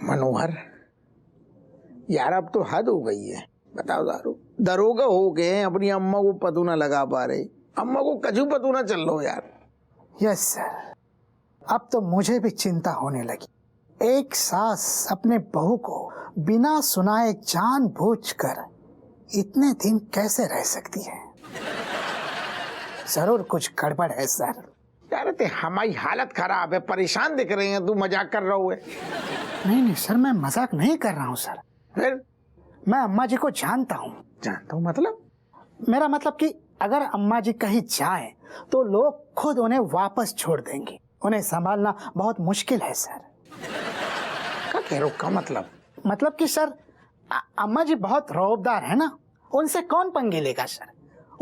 मनोहर यार अब तो हद हो गई है। बताओ दरोगा हो गए अपनी अम्मा को पतू ना लगा पा रहे, अम्मा को कजू पतू ना चल लो यार। यस सर, अब तो मुझे भी चिंता होने लगी। एक सास अपने बहू को बिना सुनाए जानबूझकर इतने दिन कैसे रह सकती है? जरूर कुछ गड़बड़ है सर। यार ते हमारी हालत खराब है, परेशान दिख रहे हैं, तू मजाक कर रहा है। नहीं सर, मैं मजाक नहीं कर रहा हूँ सर। फिर मैं अम्मा जी को जानता हूँ। जानता हूँ मतलब? मेरा मतलब कि अगर अम्मा जी कहीं जाएं तो लोग खुद उन्हें वापस छोड़ देंगे। उन्हें संभालना बहुत मुश्किल है सर। क्या कह रहे हो? का मतलब कि सर अम्मा जी बहुत रौबदार है ना, उनसे कौन पंगे लेगा सर।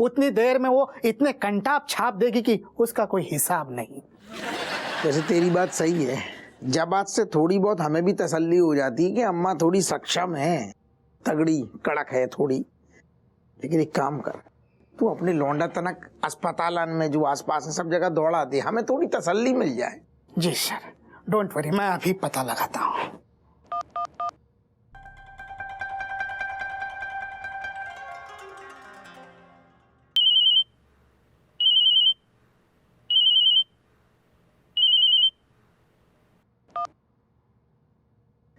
उतनी देर में वो इतने कंटाप छाप देगी कि उसका कोई हिसाब नहीं। वैसे तेरी बात सही है, जब बात से थोड़ी बहुत हमें भी तसल्ली हो जाती है कि अम्मा थोड़ी सक्षम है, तगड़ी कड़क है थोड़ी। लेकिन एक काम कर, तू अपने लौंडा तनक अस्पताल में जो आसपास है सब जगह दौड़ा दे, हमें थोड़ी तसल्ली मिल जाए। जी सर, डोंट वरी, मैं अभी पता लगाता हूँ।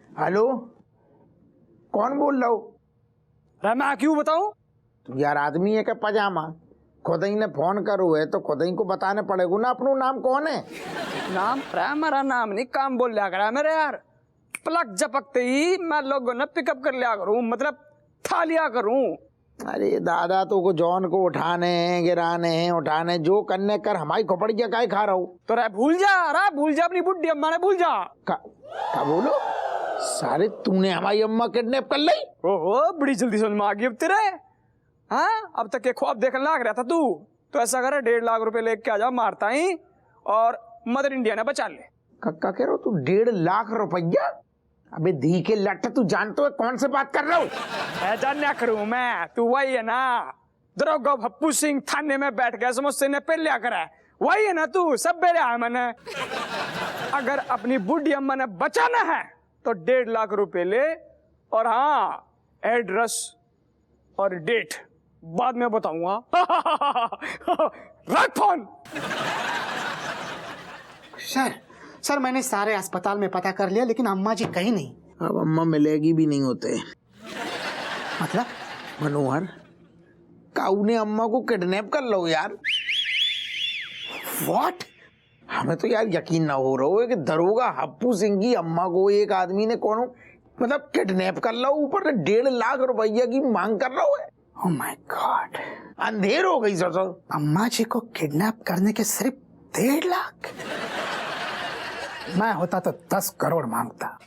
हेलो, कौन बोल रहा हो? अरे मैं क्यों बताऊं? तू यार आदमी है क्या पजामा? खुद ही ने फोन करो है तो खुद ही को बताने पड़ेगा ना अपना नाम कौन है। नाम रहा, मेरा नाम नहीं, काम बोल लिया करा मेरे यार। पलक झपकते ही मैं लोगों ने पिकअप कर लिया करूं, मतलब था लिया करूं। अरे दादा, तो को जॉन को उठाने हैं, गिराने हैं, उठाने जो करने कर, हमारी खोपड़िया काय खा रहा हूँ। तो भूल जा अपनी बुढ़ी अम्मा ने, भूल जा। क्या बोलो? सारे तूने हमारी अम्मा किडनैप कर ली? ओहो, बड़ी जल्दी समझ में आ गई अब तेरे। हाँ, अब तक के ख्वाब देखने लग रहा था तू। तो ऐसा करे 1.5 लाख रुपए लेके आ जा, मारता ही और मदर इंडिया ने बचा ले। कक्का कह रहा तू 1.5 लाख रुपया? अबे धी के लट्ट, तू जानते हो कौन से बात कर रहा हूँ? जानना करूं मैं, तू वही है ना दरोगा भप्पू सिंह, थाने में बैठ गया समोसे ने पे लिया करा, वही है ना तू? सब बेरे है मैंने। अगर अपनी बुढ़ी अम्मा ने बचाना है तो 1.5 लाख रुपए ले, और हाँ एड्रेस और डेट बाद में बताऊंगा। रख फोन। सर मैंने सारे अस्पताल में पता कर लिया, लेकिन अम्मा जी कहीं नहीं। अब अम्मा मिलेगी भी नहीं होते। मतलब? मनोहर, काऊ ने अम्मा को किडनैप कर लो यार। व्हाट? हमें तो यार यकीन ना हो रहा है कि दरोगा हप्पू सिंह की अम्मा को एक आदमी ने कौन मतलब किडनैप कर लो, ऊपर से 1.5 लाख रुपया की मांग कर रहा है। ओह माय गॉड, अंधेर हो गई सोचो। अम्मा जी को किडनैप करने के सिर्फ 1.5 लाख? मैं होता तो 10 करोड़ मांगता।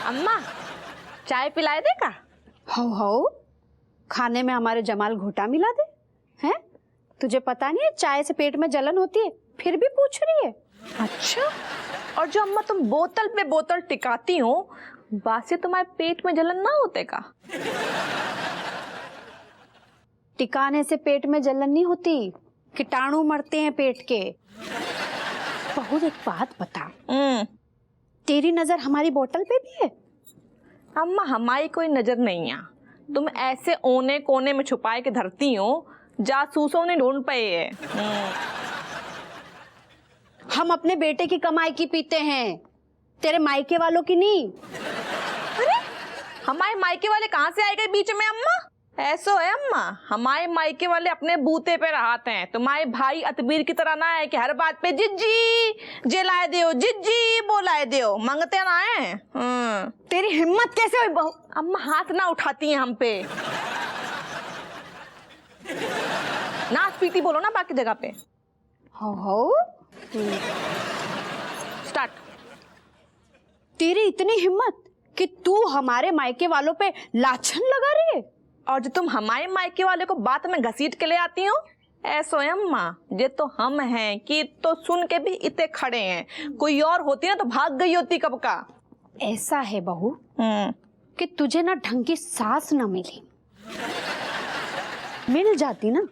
अम्मा, चाय पिलाए दे का? हो खाने में हमारे जमाल घोटा मिला दे हैं? तुझे पता नहीं है चाय से पेट में जलन होती है, फिर भी पूछ रही है। अच्छा, और जो अम्मा तुम बोतल पे बोतल टिकाती हो, बासे तुम्हारे पेट में जलन ना होते का? टिकाने से पेट में जलन नहीं होती, कीटाणु मरते हैं पेट के। बहुत एक बात बता, तेरी नजर हमारी बोतल पे भी है? अम्मा हमारी कोई नजर नहीं है, तुम ऐसे ओने कोने में छुपाए के धरती हो, जासूसों ने ढूंढ पाए है। हम अपने बेटे की कमाई की पीते हैं, तेरे मायके वालों की नहीं। अरे हमारे मायके वाले कहाँ से आए गए बीच में अम्मा? ऐसो है अम्मा, हमारे मायके वाले अपने बूते पे रहते हैं, तुम्हारे भाई अतबीर की तरह ना है कि हर बात पे जिज्जी जे लाए दियो, जिज्जी वो लाए दियो, मांगते ना है। तेरी हिम्मत कैसे हुई बहू? अम्मा हाथ ना उठाती हैं हम पे। नाच पीती बोलो ना बाकी जगह पे। हो स्टार्ट। तेरी इतनी हिम्मत कि तू हमारे मायके वालों पे लाछन लगा रही है। और जो तुम हमारे मायके वाले को बात में घसीट के ले आती हो, ऐसो है अम्मा, ये तो हम हैं कि तो सुन के भी इतने खड़े हैं। कोई और होती ना तो भाग गई होती कब का। ऐसा है बहू कि तुझे ना ढंग की सास ना मिली, मिल जाती ना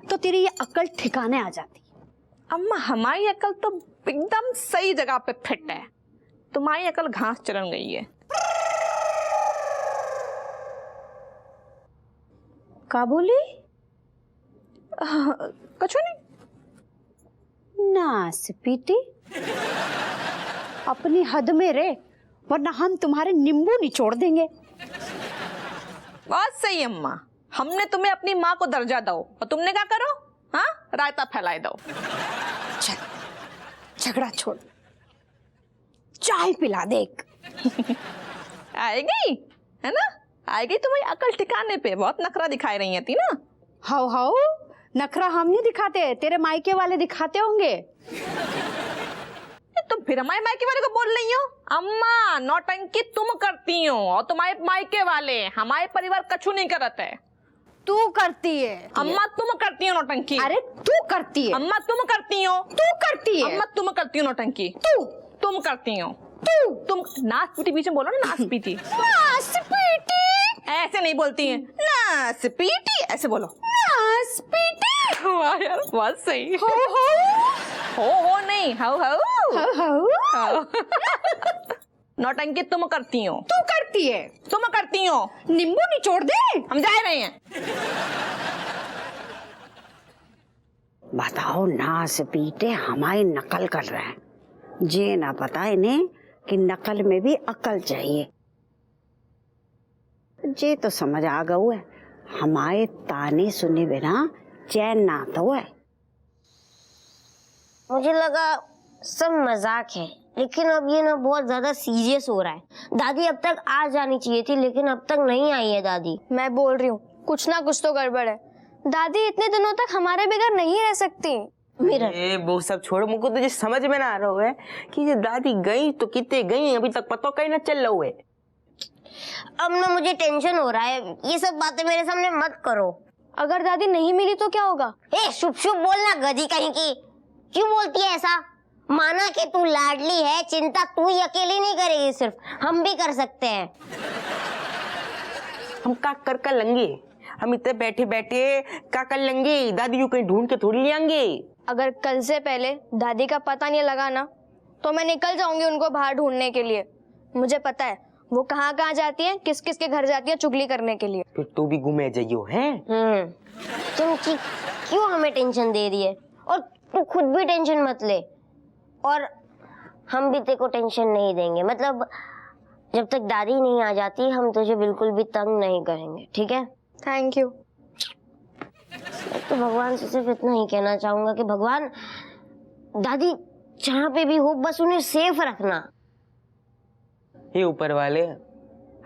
तो तेरी ये अकल ठिकाने आ जाती। अम्मा हमारी अकल तो एकदम सही जगह पे फिट है, तुम्हारी अकल घास चरन गई है। का बोली? कुछ नहीं। नास पीटी, अपनी हद में रहे वरना हम तुम्हारे नींबू निचोड़ देंगे। बात सही अम्मा, हमने तुम्हें अपनी माँ को दर्जा दो और तुमने क्या करो, हाँ रायता फैलाए दो। चल झगड़ा छोड़, चाय पिला दे एक। आएगी है ना, आएगी तुम्हारी अकल ठिकाने पे। बहुत नखरा दिखाई रही थी ना। हाउ नखरा हम नहीं दिखाते, तेरे मायके वाले दिखाते होंगे। तुम फिर हमारे मायके वाले को बोल रही हो? अम्मा नौटंकी तुम करती हो और तुम्हारे मायके वाले, हमारे परिवार कछु नहीं करते है। तू करती है अम्मा, तुम करती हो नौटंकी। अरे तू करती है अम्मा, तुम करती हो। तू करती है अम्मा, तुम करती हो नौटंकी। तुम करती हो। तुम नाच पीटी बीच में बोलो ना, नाच पीटी। नास पीटी ऐसे नहीं बोलती है, नाच पीटी ऐसे बोलो। नास पीटी। वाह यार, बहुत सही। हो नहीं, हो हो नौटंकी तुम करती हो। तू करती है। तुम करती हो। नींबू निचोड़ दे। हम जा रहे हैं। बताओ, नास पीटे हमारी नकल कर रहे हैं। जे ना पता इन्हें कि नकल में भी अकल चाहिए। जे तो समझ आ गऊ है, हमारे ताने सुने बिना चैन ना तो है। मुझे लगा सब मजाक है, लेकिन अब ये ना बहुत ज्यादा सीरियस हो रहा है। दादी अब तक आ जानी चाहिए थी, लेकिन अब तक नहीं आई है दादी। मैं बोल रही हूँ कुछ ना कुछ तो गड़बड़ है। दादी इतने दिनों तक हमारे बगैर नहीं रह सकती। मेरा वो सब छोड़ो, मुझको तुझे समझ में ना आ रहा है कि ये दादी गई तो कितने गई, अभी तक पता कहीं ना चल रहा है। अब ना मुझे टेंशन हो रहा है, ये सब बातें मेरे सामने मत करो। अगर दादी नहीं मिली तो क्या होगा? ए शुभ शुभ बोलना गधी कहीं की। क्यों बोलती है ऐसा? माना कि तू लाडली है, चिंता तू ही अकेली नहीं करेगी, सिर्फ हम भी कर सकते हैं। हम का कर लेंगे, हम इतने बैठे बैठे का कर लेंगे, दादी को कहीं ढूंढ के थोड़ी ले आएंगे। अगर कल से पहले दादी का पता नहीं लगा ना तो मैं निकल जाऊंगी उनको बाहर ढूंढने के लिए। मुझे पता है वो कहाँ कहाँ जाती है, किस किस के घर जाती है चुगली करने के लिए। फिर तू भी घूमे जाइयो है। तुम क्यों हमें टेंशन दे रही है, और तू खुद भी टेंशन मत ले, और हम भी तेरे को टेंशन नहीं देंगे। मतलब जब तक दादी नहीं आ जाती हम तुझे बिल्कुल भी तंग नहीं करेंगे, ठीक है? Thank you. मैं तो भगवान से सिर्फ इतना ही कहना चाहूंगा कि भगवान दादी जहाँ पे भी हो बस उन्हें सेफ रखना। ये ऊपर वाले,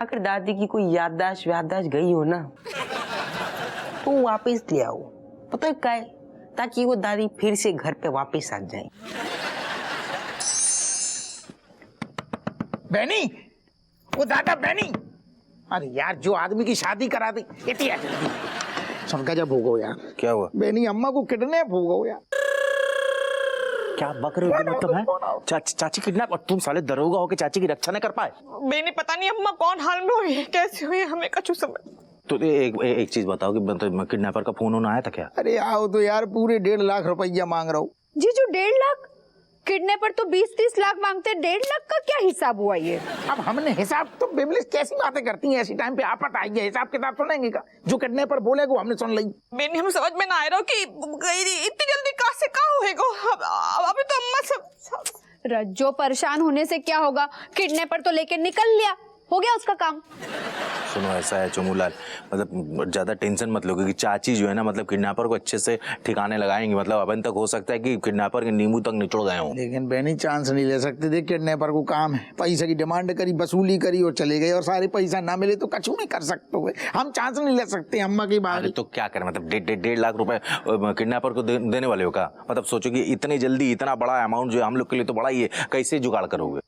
अगर दादी की कोई याददाश्त गई हो ना तो वापस ले आओ। पता है क्या है, ताकि वो दादी फिर से घर पे वापस आ जाए। बहनी, वो दादा बहनी, अरे यार जो आदमी की शादी करा दी इतनी सुन का जब हो गो यार। क्या हुआ? बहनी अम्मा को किडनैप हो गो यार। क्या बक रहे हो? मतलब है चाची किडनैप, और तुम साले दरोगा हो के चाची की रक्षा नहीं कर पाए? मैंने पता नहीं अम्मा कौन हाल में हुई है, कैसे हुई है, हमें कछु समझ। तो एक चीज बताओ कि मतलब किडनैपर का फोन आया था क्या? अरे आओ तो यार, पूरे 1.5 लाख रुपया मांग रहा हूँ। जीजू 1.5 लाख? किडनैपर तो 20-30 लाख मांगते, 1.5 लाख का क्या हिसाब हुआ ये? अब हमने हिसाब तो बेबलिस कैसी बातें करती हैं ऐसी टाइम पे, आपत आई है, हिसाब किताब सुनेंगे का? जो किडनैपर बोलेगा हमने सुन ली। मैंने हम समझ में ना आ रहा कि इतनी जल्दी कहाँ से कहाँ होएगा। अभी तो अम्मा सब रज्जो परेशान होने से क्या होगा, किडनैपर तो लेके निकल लिया हो गया उसका काम। सुनो ऐसा है चोमूलाल, मतलब ज्यादा टेंशन मत लो, क्योंकि चाची जो है ना मतलब किडनैपर को अच्छे से ठिकाने लगाएंगी। मतलब अपन तक हो सकता है कि किडनैपर के नींबू तक निचोड़ गए हों। लेकिन बहनी चांस नहीं ले सकते थे, किडनैपर को काम है, पैसे की डिमांड करी, वसूली करी और चले गए, और सारे पैसा ना मिले तो कछु नहीं कर सकते हुए। हम चांस नहीं ले सकते अम्मा की बात। अरे तो क्या करें, मतलब 1.5 लाख रुपए किडनैपर को देने वाले हो का? मतलब सोचो कि इतनी जल्दी इतना बड़ा अमाउंट जो है हम लोग के लिए तो बड़ा ही है, कैसे जुगाड़ करोगे?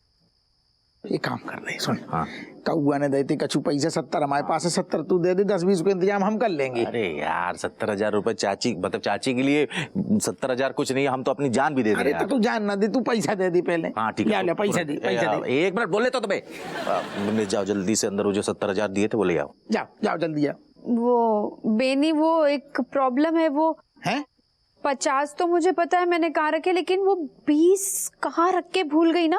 ये काम कर रहे सुन, हाँ कौआ ने देते कछु पैसे 70 हमारे पास है, 70 तू दे दे, 10-20 का इंतजाम हम कर लेंगे। अरे यार 70,000 रुपए चाची, मतलब चाची के लिए 70,000 कुछ नहीं, हम तो अपनी जान भी दे अरे तो तू जान ना दे, तू पैसा दे दे पहले। हाँ ठीक है, ले पैसा दे, पैसा दे। एक मिनट बोले तो तुम्हें जाओ जल्दी से अंदर, वो जो 70,000 दिए थे वो ले आओ। जाओ जाओ जल्दी आओ। वो बेनी, वो एक प्रॉब्लम है। वो हैं 50 तो मुझे पता है मैंने कहाँ रखे, लेकिन वो 20 कहाँ रख के भूल गई ना,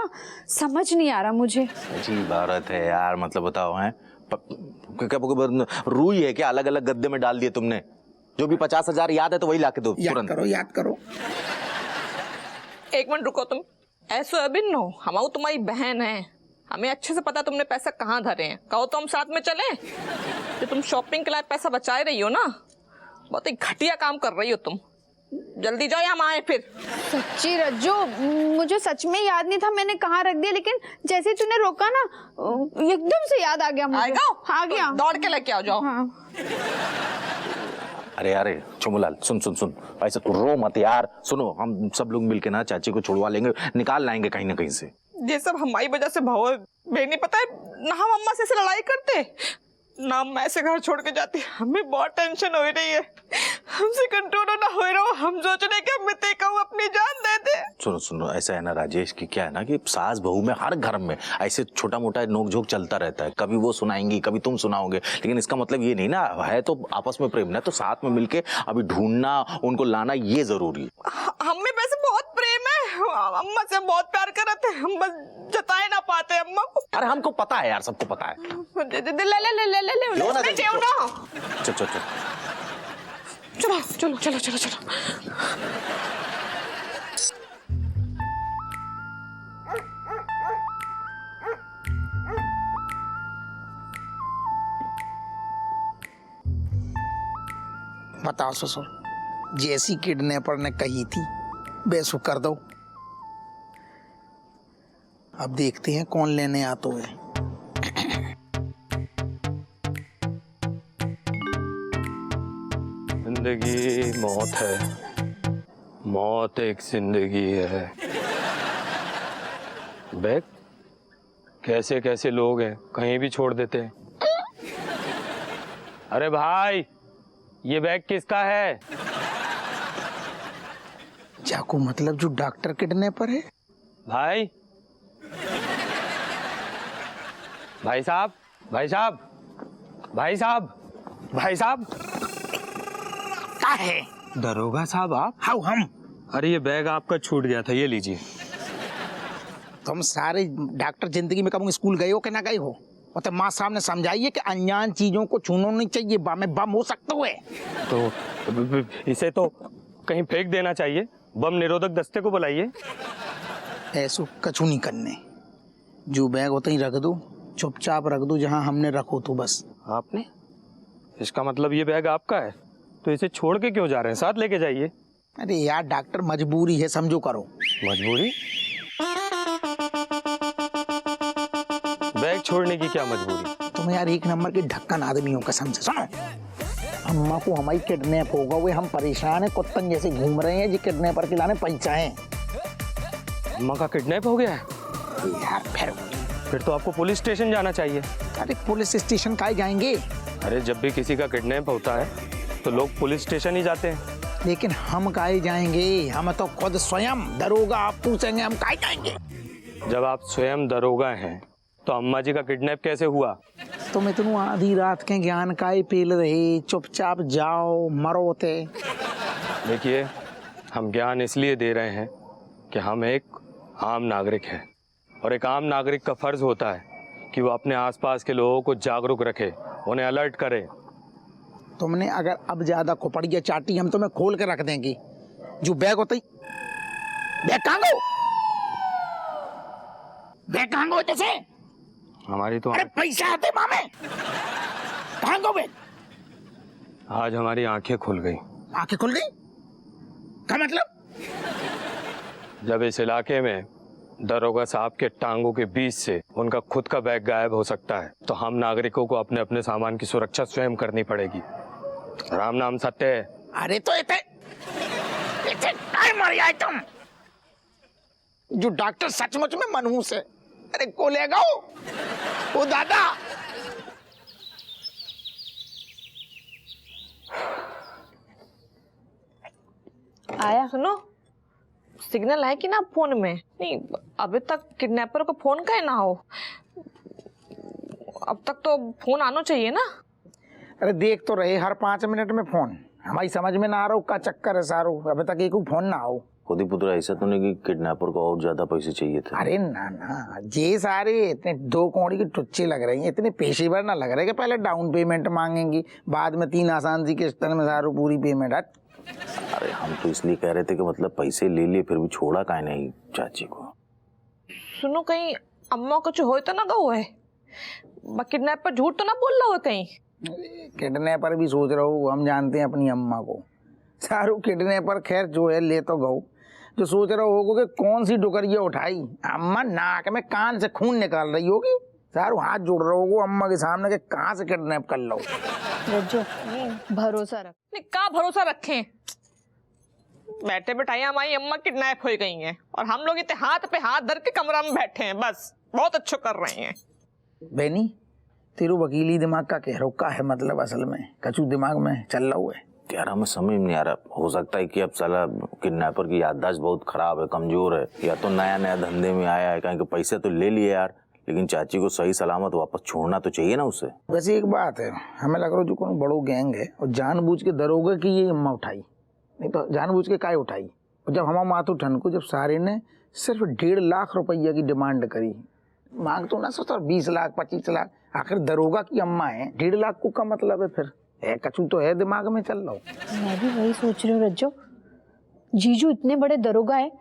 समझ नहीं आ रहा मुझे। अच्छी बात है यार, मतलब बताओ हैं रूई है क्या? अलग अलग गद्दे में डाल दिए तुमने। जो भी 50,000 याद है तो वही लाके दो तुरंत। याद करो। एक मिनट रुको तुम। ऐसो अबिन नो, हम तुम्हारी बहन है, हमें अच्छे से पता तुमने पैसा कहाँ धरे हैं। कहो तो हम साथ में चले। जो तुम शॉपिंग के लिए पैसा बचा रही हो ना, बहुत ही घटिया काम कर रही हो तुम। जल्दी जाओ, हम आए फिर। सच्ची रज्जू, मुझे सच में याद नहीं था मैंने कहाँ रख दिया, लेकिन जैसे ही तूने रोका ना एकदम से याद आ गया मुझे। आ गया, तो दौड़ के लेके आओ, जाओ। हाँ। अरे अरे चुमुलाल सुन सुन सुन, ऐसे तू रो मत यार। सुनो, हम सब लोग मिलके ना चाची को छुड़वा लेंगे, निकाल लाएंगे कहीं ना कहीं से। ये सब हमारी वजह से भाव बेनी, पता है ना, हम अम्मा से लड़ाई करते ना, मैं ऐसे घर छोड़ के जाती। हमें बहुत टेंशन हो रही है, हमसे कंट्रोल ना हो रहा। हम सोच रहे कि हम अपनी जान दे दे। सुनो सुनो, ऐसा है ना राजेश की, क्या है ना कि सास बहू में हर घर में ऐसे छोटा मोटा नोकझोंक चलता रहता है। कभी वो सुनाएंगी, कभी तुम सुनाओगे, लेकिन इसका मतलब ये नहीं ना है तो आपस में प्रेम ना, तो साथ में मिलके अभी ढूंढना, उनको लाना ये जरूरी है। हम में वैसे बहुत प्रेम है, अम्मा से बहुत प्यार करते हैं, हम बस जताए ना पाते अम्मा को। अरे हमको पता है यार, सबको पता है। ले ना, चलो चलो चलो चलो चलो। बताओ ससुर, जैसी किडनैपर ने कही थी वैसो कर दो। अब देखते हैं कौन लेने आता है। जिंदगी मौत है, मौत एक जिंदगी है। बैग कैसे कैसे लोग हैं, कहीं भी छोड़ देते हैं। अरे भाई, ये बैग किसका है? चाकू मतलब जो डॉक्टर किडनैपर है? भाई, भाई साहब, भाई साहब, भाई साहब, भाई साहब। क्या है? दरोगा साहब आप? हाँ हम। अरे ये बैग आपका छूट गया था, ये लीजिए। तुम सारे डॉक्टर जिंदगी में कभी स्कूल गए हो कि ना गए हो? और तो माँ साहब ने समझाइए कि अनजान चीजों को छूना नहीं चाहिए, में बम हो सकता है। तो इसे तो कहीं फेंक देना चाहिए, बम निरोधक दस्ते को बुलाइए। ऐसो कछु नहीं करने, जो बैग होता ही रख दो, चुपचाप रख दो जहाँ हमने रखो तो बस। आपने? इसका मतलब ये बैग आपका है, तो इसे छोड़ के क्यों जा रहे हैं? साथ लेके जाइए। अरे यार डॉक्टर, मजबूरी है, समझो करो। मजबूरी? बैग छोड़ने की क्या मजबूरी? तुम यार एक नंबर के ढक्कन आदमियों कसम से। सुनो, अम्मा को हमारी किडनैप होगा हुए, हम परेशान हैं, कुत्तन जैसे घूम रहे हैं, जी किडनैपर के लाने पैसा है। अम्मा का किडनैप हो गया है? यार फिर तो आपको पुलिस स्टेशन जाना चाहिए। अरे पुलिस स्टेशन काहे जाएंगे? अरे जब भी किसी का किडनैप होता है तो लोग पुलिस स्टेशन ही जाते हैं। लेकिन हम काहे जाएंगे? हम तो खुद स्वयं दरोगा, आप पूछेंगे हम काहे जाएंगे? जब आप स्वयं दरोगा हैं तो अम्मा जी का किडनैप कैसे हुआ? तुम इतनी आधी रात के ज्ञान काहे पेल रहे? चुपचाप जाओ, मरो थे। देखिए, हम ज्ञान इसलिए दे रहे हैं कि हम एक आम नागरिक हैं, और एक आम नागरिक का फर्ज होता है कि वो अपने आसपास के लोगों को जागरूक रखे, उन्हें अलर्ट करे। तुमने अगर अब ज्यादा खोपड़िया चाटी, हम तुम्हें खोल के रख देंगे। जो बैग होता ही, बैग कहाँ गो? बैग कहाँ गो? जैसे हमारी तो अरे पैसे आते मामे, कहाँ गो बे? आज हमारी आंखें खुल गई। आंखें खुल गई? क्या मतलब? जब इस इलाके में दरोगा साहब के टांगों के बीच से उनका खुद का बैग गायब हो सकता है, तो हम नागरिकों को अपने अपने सामान की सुरक्षा स्वयं करनी पड़ेगी। राम नाम सत्य है। अरे तो इतने काय मर जाए तुम, जो डॉक्टर सचमुच में मनहूस है। अरे को ले गो ओ दादा। आया सुनो, सिग्नल है कि ना फोन में? नहीं, अभी तक किडनैपर को फोन का ना हो, अब तक तो फोन आना चाहिए ना। अरे देख तो रहे हर 5 मिनट में फोन, हमारी समझ में ना आ रहा का चक्कर है सारो, अभी तक एक फोन ना आओ। खुद ही पुत्र ऐसा तो नहीं कि किडनैपर को और ज्यादा पैसे चाहिए थे? अरे ना ना, ये सारे इतने 2 कौड़ी की टुच्चे लग रही हैं, इतने पेशेवर ना लग रहे कि पहले डाउन पेमेंट मांगेंगी, बाद में 3 आसान सी किस्त में सारो पूरी पेमेंट। अरे हम तो इसलिए कह रहे थे कि मतलब पैसे ले लिए फिर भी छोड़ा काहे नहीं चाची को। सुनो, कहीं अम्मा कुछ हो तो ना गो है, किडनैपर झूठ तो ना बोल रहा हो कहीं? किडनैपर भी सोच रहा हूँ, हम जानते हैं अपनी अम्मा को। सारू किडनैपर खैर जो है ले तो गऊ, जो सोच रहा होगा कि कौन सी डुकरिया उठाई, अम्मा नाक में कान से खून निकाल रही होगी। सारू हाथ जोड़ रहा होगा अम्मा के सामने के कहाँ से किडनैप कर लो। रज्जो, भरोसा रख। नहीं, का भरोसा रखें? बैठे बैठाए हमारी अम्मा किडनैप हो गई हैं और हम लोग इतने हाथ पे हाथ धर के कमरा में बैठे हैं, बस बहुत अच्छा कर रहे हैं। बेनी तेरू वकीली दिमाग का कह रहा है, मतलब असल में कचू दिमाग में चल रहा है। कह रहा मैं समझ नहीं आ रहा, हो सकता है कि अब साला किडनैपर की याददाश्त बहुत खराब है, कमजोर है, या तो नया नया धंधे में आया है, कहीं के पैसे तो ले लिए यार, लेकिन चाची को सही सलामत वापस छोड़ना तो चाहिए ना उसे। वैसे एक बात है, हमें लग रहा है जो कोनो बड़ो गैंग है और जानबूझ के दरोगा की ये अम्मा उठाई, नहीं तो जानबूझ के काय उठाई। और जब हमारा माथू ठन को जब सारे ने सिर्फ 1.5 लाख रुपया की डिमांड करी, मांग तो ना सोचा 20 लाख 25 लाख, आखिर दरोगा की अम्मा है, 1.5 लाख को का मतलब है फिर? है कचू तो है दिमाग में चल रहा हूँ। मैं भी वही सोच रही हूँ रज्जो, जीजू इतने बड़े दरोगा है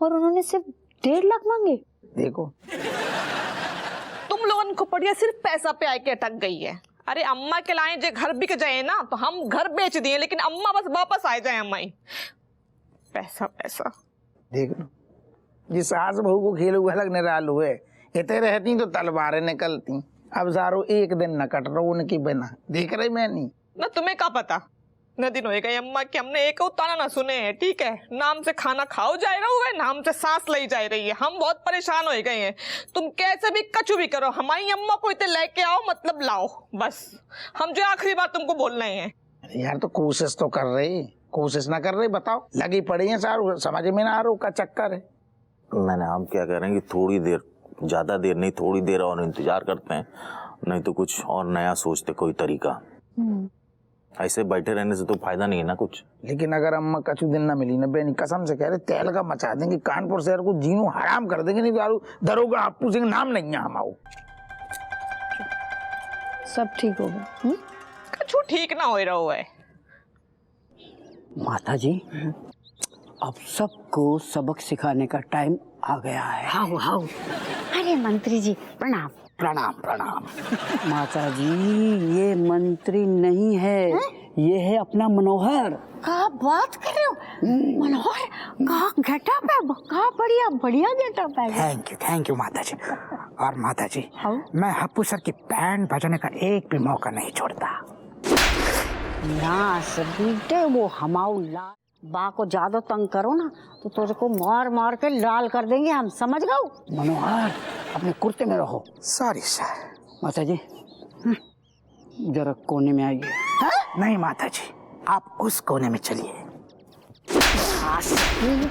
और उन्होंने सिर्फ 1.5 लाख मांगे। देखो तुम लोगों को पड़िया सिर्फ पैसा पे आके अटक गई है। अरे अम्मा के लाए जो घर बिक जाए ना तो हम घर बेच दिए, लेकिन अम्मा बस वापस आ जाए। अम्मा ही पैसा पैसा देख लो, जिस सास बहू को खेल हुआ अलग निराल हुए, इतने रहती तो तलवारें निकलती। अब सारो एक दिन न कट रहा उनकी बिना, देख रही मैं नहीं ना, तुम्हें क्या पता न दिन होएगा अम्मा कि हमने एक ताना ना सुने हैं। ठीक है, नाम से खाना खाओ जा रहा हुआ है, नाम से सांस ली जा रही है, हम बहुत परेशान हो गए हैं। तुम कैसे भी कचू भी करो, हमारी अम्मा को इतने लेके आओ, मतलब लाओ, बस हम जो आखिरी बार तुमको बोल रहे हैं। अरे यार तो कोशिश तो कर रहे, कोशिश ना कर रहे, बताओ लगी पड़ी है सारू, समझ में ना आ रहा का चक्कर है। मैंने हम क्या कह रहे हैं कि थोड़ी देर, ज्यादा देर नहीं, थोड़ी देर और इंतजार करते हैं, नहीं तो कुछ और नया सोचते कोई तरीका। ऐसे बैठे रहने से तो फायदा नहीं है ना कुछ। लेकिन अगर अम्मा कचू दिन ना मिली ना बेनी, कसम से कह रहे तेल का मचा देंगे, कानपुर शहर को जीनू हराम कर देंगे, नहीं तो दरोगा अप्पू सिंह नाम नहीं है हमारा। सब ठीक होगा। कचू ठीक ना हो रहा है। माता जी, अब सबको सबक सिखाने का टाइम आ गया है। हाँ हाँ। अरे मंत्री जी प्रणाम। प्रणाम प्रणाम। माता जी ये मंत्री नहीं है, ये है अपना मनोहर। क्या बात कर रहे हो? मनोहर कहाँ गेटअप है, कहाँ बढ़िया बढ़िया गेटअप है। थैंक यू माता जी। और माता जी मैं हप्पू सर की बैंड बजाने का एक भी मौका नहीं छोड़ता। ना बेटे, वो हमाऊ लाल बा को ज्यादा तंग करो ना तो तुझे को मार मार के लाल कर देंगे हम, समझ गए? मनोहर अपने कुर्ते में रहो। Sorry sir. माता जी जरा कोने में आइए। नहीं माता जी, आप उस कोने में चलिए।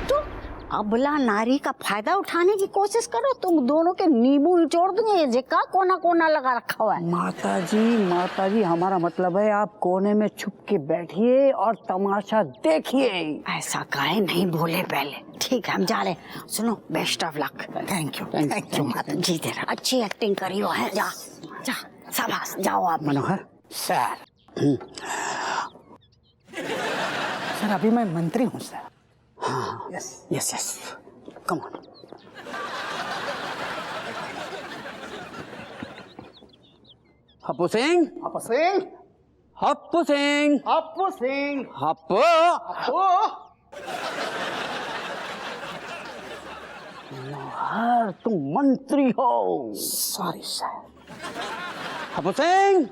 तो अबला नारी का फायदा उठाने की कोशिश करो, तुम दोनों के नींबू निचोड़ दूंगे। ये का कोना कोना लगा रखा हुआ है। माता जी हमारा मतलब है आप कोने में छुप के बैठिए और तमाशा देखिए। ऐसा काहे नहीं बोले पहले। ठीक है हम जा रहे। सुनो, best of luck. Thank you माता जी। तेरा अच्छी एक्टिंग करी हो है। जा जा, शाबाश, जाओ आप। मनोहर सर। सर अभी मैं मंत्री हूँ सर। हाँ yes yes yes, come on. Happu Singh, Happu Singh, Happu Singh, Happu Singh, Happu. Manohar, तुम मंत्री हो। Sorry sir. हप्पू सिंह।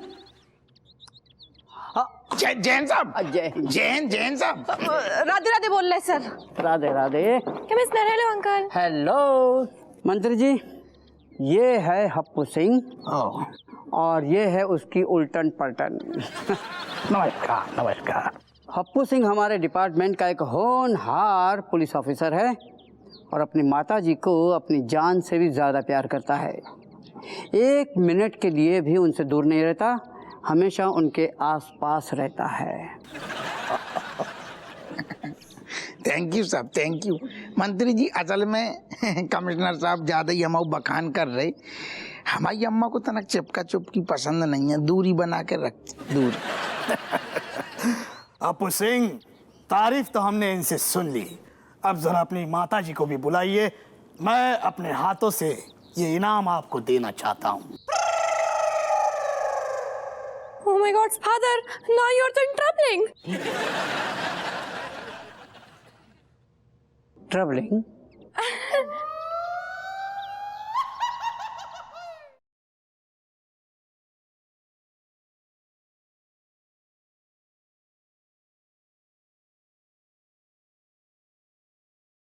जैन साहब, जैन जैन साहब। राधे राधे बोल रहे सर। Radhe Radhe. Hello uncle. Hello मंत्री जी, ये है हप्पू सिंह और ये है उसकी उल्टन पलटन। नमस्कार नमस्कार। हप्पू सिंह हमारे डिपार्टमेंट का एक होनहार पुलिस ऑफिसर है और अपनी माता जी को अपनी जान से भी ज़्यादा प्यार करता है। 1 मिनट के लिए भी उनसे दूर नहीं रहता, हमेशा उनके आसपास रहता है। थैंक यू साहब, थैंक यू। मंत्री जी, असल में कमिश्नर साहब ज़्यादा ही हमारे बखान कर रहे। हमारी अम्मा को तनक चिपका चुपकी पसंद नहीं है, दूरी बना के रख, दूर। हप्पू सिंह, तारीफ तो हमने इनसे सुन ली, अब जरा अपनी माता जी को भी बुलाइए। मैं अपने हाथों से ये इनाम आपको देना चाहता हूँ। Oh my God, father, now you're in troubling. Troubling?